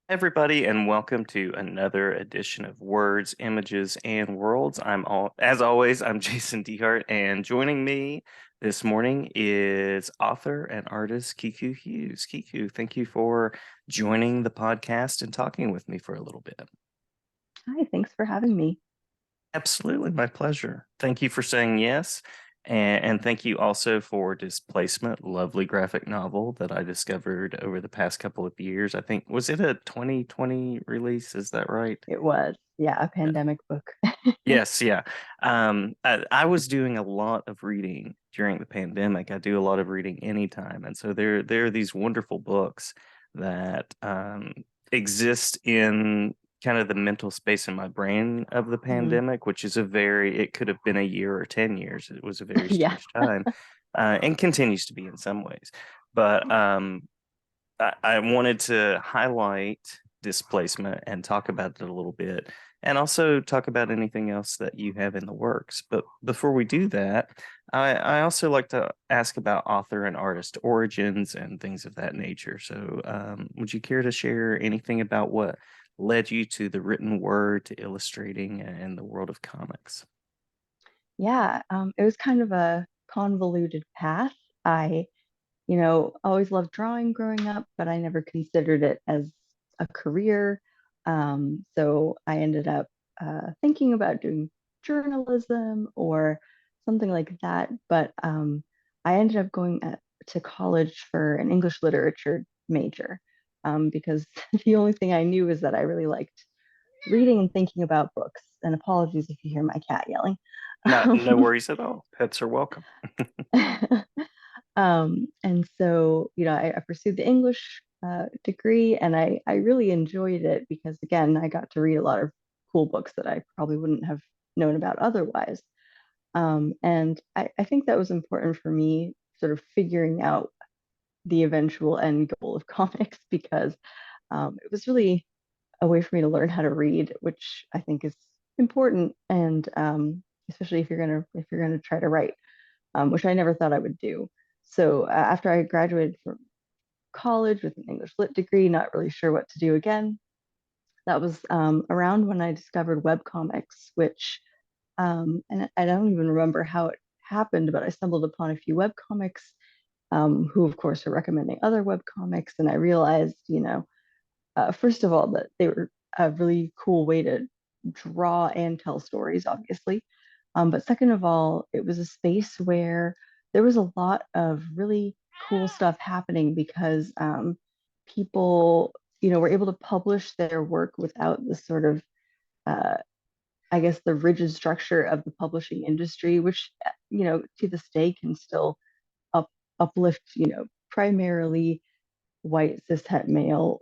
Everybody, and welcome to another edition of Words, Images, and Worlds. As always, I'm Jason Dehart, and joining me this morning is author and artist Kiku Hughes. Kiku, thank you for joining the podcast and talking with me for a little bit. Hi, thanks for having me. Absolutely, my pleasure. Thank you for saying yes. And thank you also for Displacement, lovely graphic novel that I discovered over the past couple of years. I think, was it a 2020 release? Is that right? It was, yeah, a pandemic book. Yes, yeah. I was doing a lot of reading during the pandemic. I do a lot of reading anytime. And so there are these wonderful books that exist in kind of the mental space in my brain of the Mhm. pandemic, which is it could have been a year or 10 years. It was a very Yeah. strange time, and continues to be in some ways. But I wanted to highlight displacement and talk about it a little bit, and also talk about anything else that you have in the works. But before we do that, I also like to ask about author and artist origins and things of that nature. So, would you care to share anything about what led you to the written word, to illustrating, and the world of comics? Yeah, it was kind of a convoluted path. I always loved drawing growing up, but I never considered it as a career. So I ended up thinking about doing journalism or something like that. But I ended up going to college for an English literature major because the only thing I knew is that I really liked reading and thinking about books. And apologies if you hear my cat yelling. No worries at all. Pets are welcome. And so, I pursued the English degree and I really enjoyed it because, again, I got to read a lot of cool books that I probably wouldn't have known about otherwise. And I think that was important for me, sort of figuring out the eventual end goal of comics because it was really a way for me to learn how to read, which I think is important, and especially if you're gonna try to write, which I never thought I would do. So after I graduated from college with an English lit degree, not really sure what to do again. That was around when I discovered webcomics, which and I don't even remember how it happened, but I stumbled upon a few webcomics who, of course, are recommending other webcomics, and I realized, first of all, that they were a really cool way to draw and tell stories, obviously. But second of all, it was a space where there was a lot of really cool stuff happening because people, were able to publish their work without the sort of, uh, I guess, the rigid structure of the publishing industry, which, to this day can still up, uplift, primarily white cishet male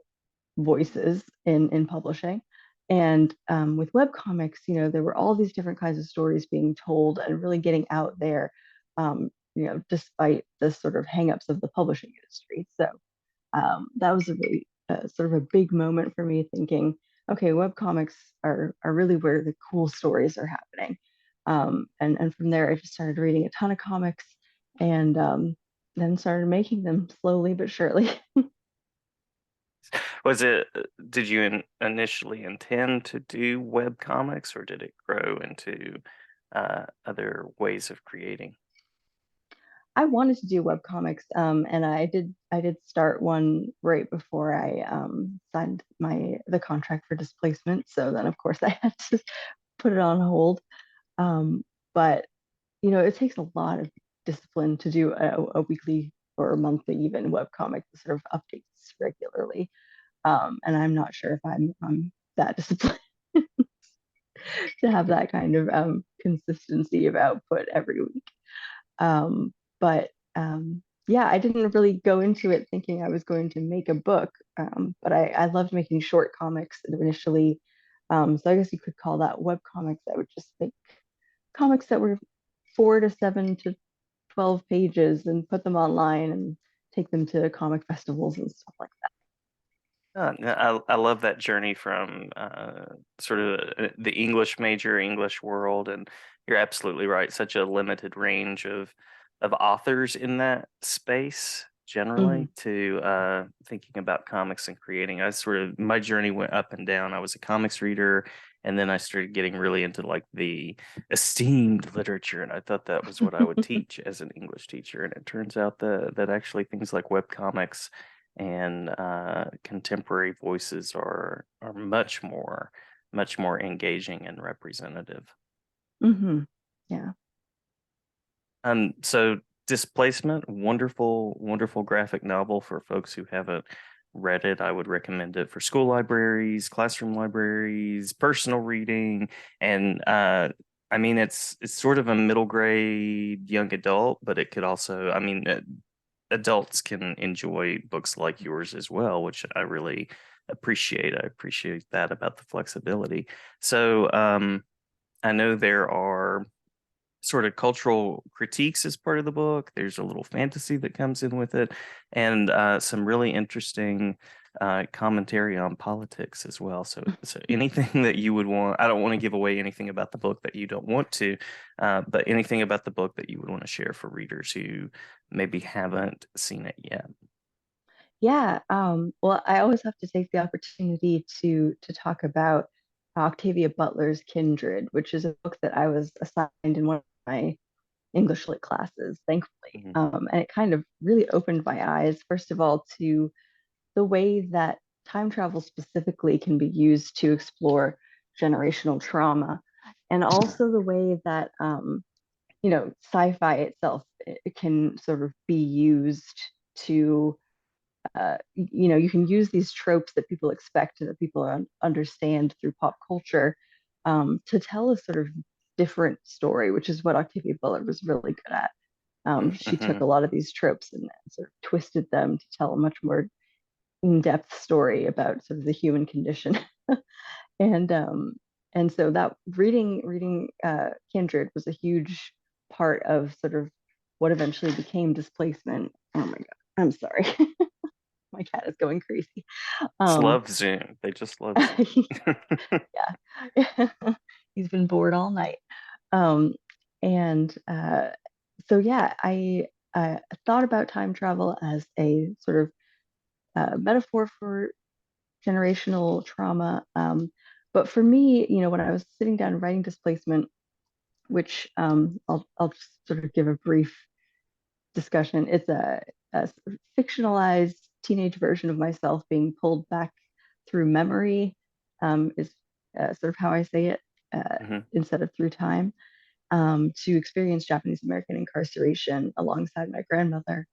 voices in publishing. And with webcomics, there were all these different kinds of stories being told and really getting out there, despite the sort of hangups of the publishing industry. So that was a really sort of a big moment for me thinking, okay, webcomics are really where the cool stories are happening. And from there, I just started reading a ton of comics and then started making them slowly but surely. Was it, did you initially intend to do web comics, or did it grow into other ways of creating? I wanted to do webcomics, and I did start one right before I signed the contract for displacement. So then, of course, I had to put it on hold. Um, but it takes a lot of discipline to do a weekly or a monthly even webcomic that sort of updates regularly. And I'm not sure if I'm that disciplined to have that kind of consistency of output every week. But yeah, I didn't really go into it thinking I was going to make a book, but I loved making short comics initially. So I guess you could call that web comics. I would just make comics that were 4 to 7 to 12 pages and put them online and take them to comic festivals and stuff like that. I love that journey from sort of the English major, English world, and you're absolutely right. Such a limited range of authors in that space. Mhm. generally to thinking about comics and creating. I sort of my journey went up and down. I was a comics reader, and then I started getting really into like the esteemed literature, and I thought that was what I would teach as an English teacher. And it turns out that actually things like web comics and contemporary voices are much more engaging and representative. Mhm. Yeah. So Displacement, wonderful, wonderful graphic novel for folks who haven't read it. I would recommend it for school libraries, classroom libraries, personal reading, and I mean it's sort of a middle grade young adult, but it could also, I mean, adults can enjoy books like yours as well, which I really appreciate. I appreciate that about the flexibility. So I know there are sort of cultural critiques as part of the book. There's a little fantasy that comes in with it, and some really interesting commentary on politics as well. So anything that you would want, I don't want to give away anything about the book that you don't want to, but anything about the book that you would want to share for readers who maybe haven't seen it yet. Yeah. Well, I always have to take the opportunity to talk about Octavia Butler's Kindred, which is a book that I was assigned in one of my English lit classes, thankfully. Mhm. And it kind of really opened my eyes, first of all, to the way that time travel specifically can be used to explore generational trauma, and also the way that sci-fi itself, it can sort of be used to you can use these tropes that people expect and that people understand through pop culture, to tell a sort of different story, which is what Octavia Butler was really good at. She took Mhm. a lot of these tropes and sort of twisted them to tell a much more in-depth story about sort of the human condition. and so that reading Kindred was a huge part of sort of what eventually became Displacement. Oh my god, I'm sorry. My cat is going crazy. Just um love Zoom. They just love Zoom. yeah. He's been bored all night. Um and uh so yeah, I thought about time travel as a sort of metaphor for generational trauma. But for me, when I was sitting down writing Displacement, which I'll just sort of give a brief discussion. It's a sort of fictionalized teenage version of myself being pulled back through memory, is sort of how I say it, Mhm. instead of through time, to experience Japanese American incarceration alongside my grandmother,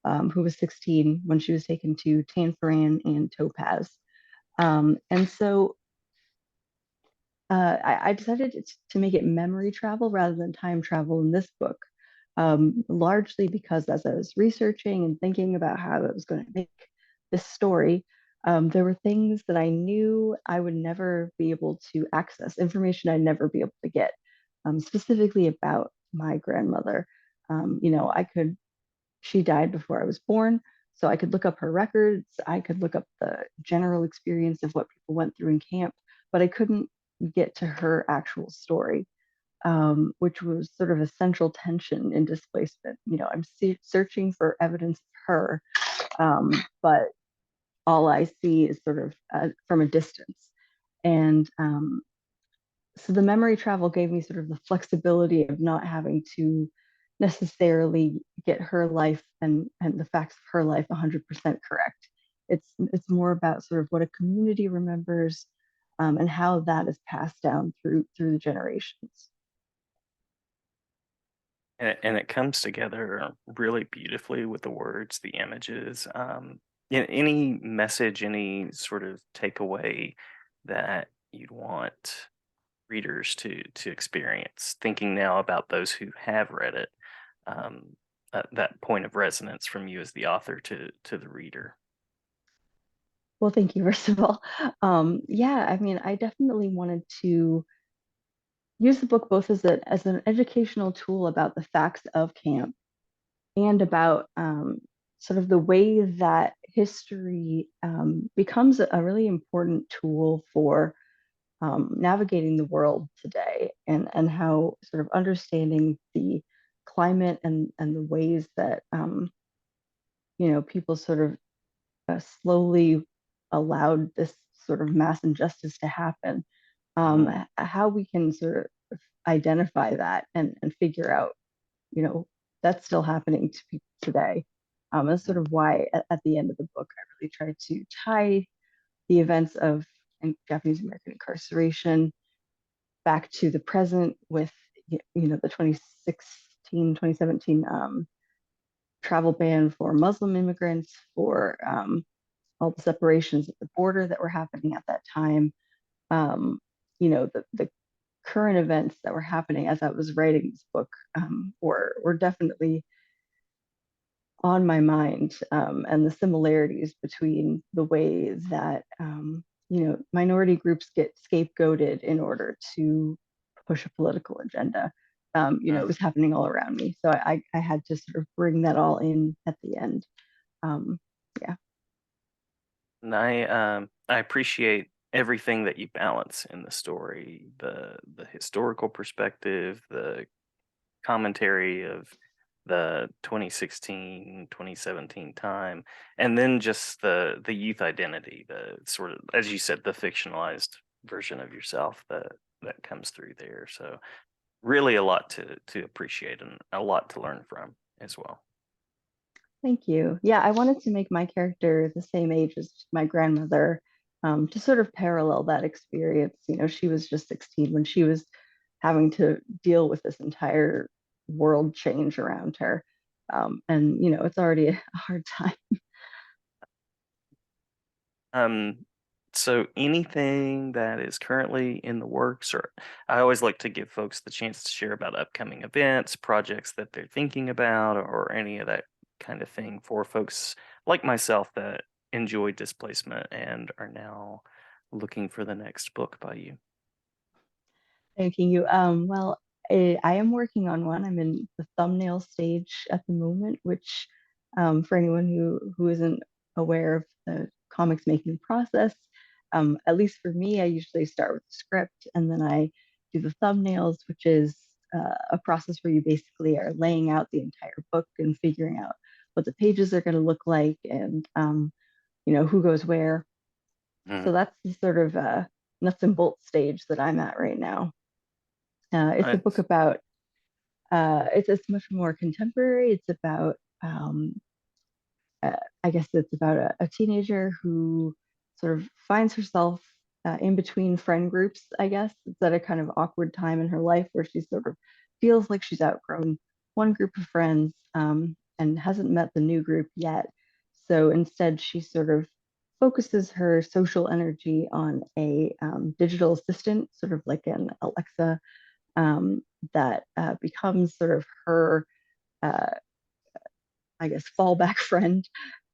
who was 16 when she was taken to Tanforan and Topaz. And so I decided to make it memory travel rather than time travel in this book, largely because as I was researching and thinking about how I was going to make this story, there were things that I knew I would never be able to access, information I'd never be able to get, specifically about my grandmother. She died before I was born, so I could look up her records, I could look up the general experience of what people went through in camp, but I couldn't get to her actual story, which was sort of a central tension in Displacement. I'm searching for evidence of her, but all I see is sort of from a distance. And so the memory travel gave me sort of the flexibility of not having to necessarily get her life and the facts of her life 100% correct. It's more about sort of what a community remembers, and how that is passed down through the generations. And it comes together really beautifully with the words, the images, any message, any sort of takeaway that you'd want readers to experience. Thinking now about those who have read it, that point of resonance from you as the author to the reader. Well, thank you, first of all. Yeah, I mean, I definitely wanted to use the book both as an educational tool about the facts of camp, and about sort of the way that history becomes a really important tool for navigating the world today, and how sort of understanding the climate and the ways that people sort of slowly allowed this sort of mass injustice to happen, Mhm. how we can sort of identify that and figure out, you know, that's still happening to people today. That's sort Mhm. of why at the end of the book, I really try to tie the events of Japanese American incarceration back to the present with, the 2016, 2017 travel ban for Muslim immigrants, for all the separations at the border that were happening at that time. Um, the current events that were happening as I was writing this book were definitely on my mind, and the similarities between the ways that minority groups get scapegoated in order to push a political agenda. It Mhm. was happening all around me, so I had to sort of bring that all in at the end. Um, yeah, And I appreciate everything that you balance in the story, the historical perspective, the commentary of the 2016, 2017 time, and then just the youth identity, the sort of, as you said, the fictionalized version of yourself that comes through there. So really a lot to appreciate and a lot to learn from as well. thank you. Yeah, I wanted to make my character the same age as my grandmother, to sort of parallel that experience. She was just 16 when she was having to deal with this entire world change around her. And, it's already a hard time. Um, so anything that is currently in the works, or I always like to give folks the chance to share about upcoming events, projects that they're thinking about, or any of that kind of thing for folks like myself that enjoy displacement and are now looking for the next book by you. Thanking you. Well, I am working on one. I'm in the thumbnail stage at the moment, which, for anyone who isn't aware of the comics making process, at least for me, I usually start with the script and then I do the thumbnails, which is a process where you basically are laying out the entire book and figuring out what the pages are going to look like, and who goes where. Mm. So that's the sort of nuts and bolts stage that I'm at right now. It's a book Nice. about, it's much more contemporary. It's about, uh, I guess it's about a teenager who sort of finds herself in between friend groups, I guess. It's at a kind of awkward time in her life where she sort of feels like she's outgrown one group of friends, and hasn't met the new group yet. So instead, she sort of focuses her social energy on a digital assistant, sort of like an Alexa, um, that becomes sort of her, uh, I guess, fallback friend,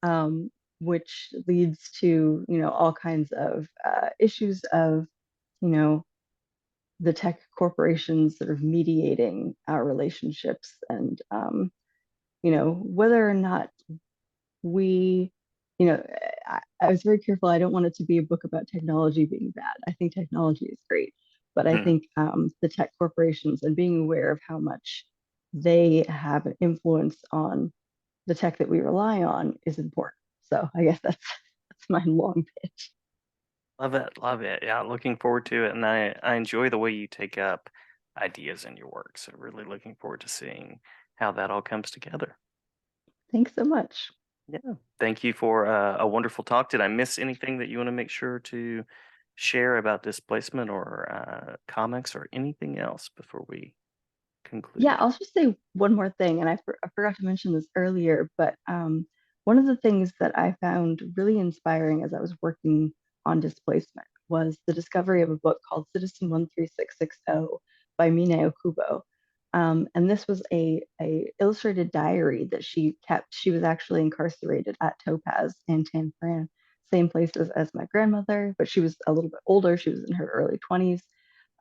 um, which leads to, all kinds of issues of, you know, the tech corporations sort of mediating our relationships, and, whether or not we, I was very careful. I don't want it to be a book about technology being bad. I think technology is great, but I Mm. think the tech corporations and being aware of how much they have an influence on the tech that we rely on is important. So I guess that's my long pitch. Love it, love it. Yeah, looking forward to it, and I enjoy the way you take up ideas in your work. So really looking forward to seeing how that all comes together. Thanks so much. Yeah. Thank you for a wonderful talk. Did I miss anything that you want to make sure to share about displacement or comics or anything else before we Yeah, conclude? I'll just say one more thing, and I forgot to mention this earlier, but one of the things that I found really inspiring as I was working on displacement was the discovery of a book called Citizen 13660 by Mine Okubo. And this was a illustrated diary that she kept. She was actually incarcerated at Topaz and Tan Fran, same places as my grandmother, but she was a little bit older. She was in her early 20s.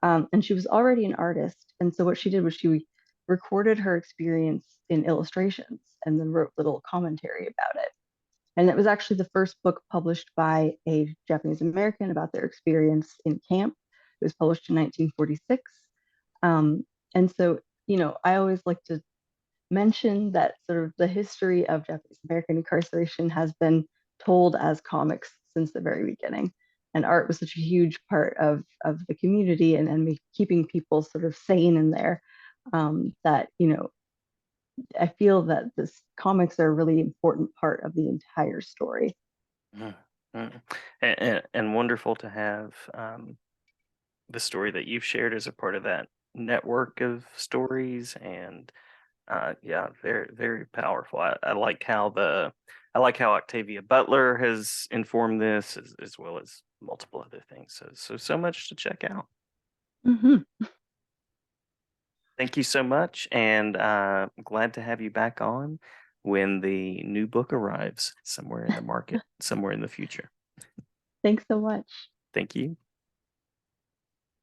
And she was already an artist. And so what she did was she recorded her experience in illustrations and then wrote little commentary about it. And it was actually the first book published by a Japanese American about their experience in camp. It was published in 1946. Um, and so, I always like to mention that sort of the history of Japanese American incarceration has been told as comics since the very beginning. And art was such a huge part of the community and keeping people sort of sane in there, that, I feel that this comics are a really important part of the entire story. Mm, mm. And wonderful to have the story that you've shared as a part of that network of stories. And yeah, very, very powerful. I like how Octavia Butler has informed this, as well as multiple other things. So much to check out. Mhm. Thank you so much, and glad to have you back on when the new book arrives somewhere in the market, somewhere in the future. Thanks so much. Thank you.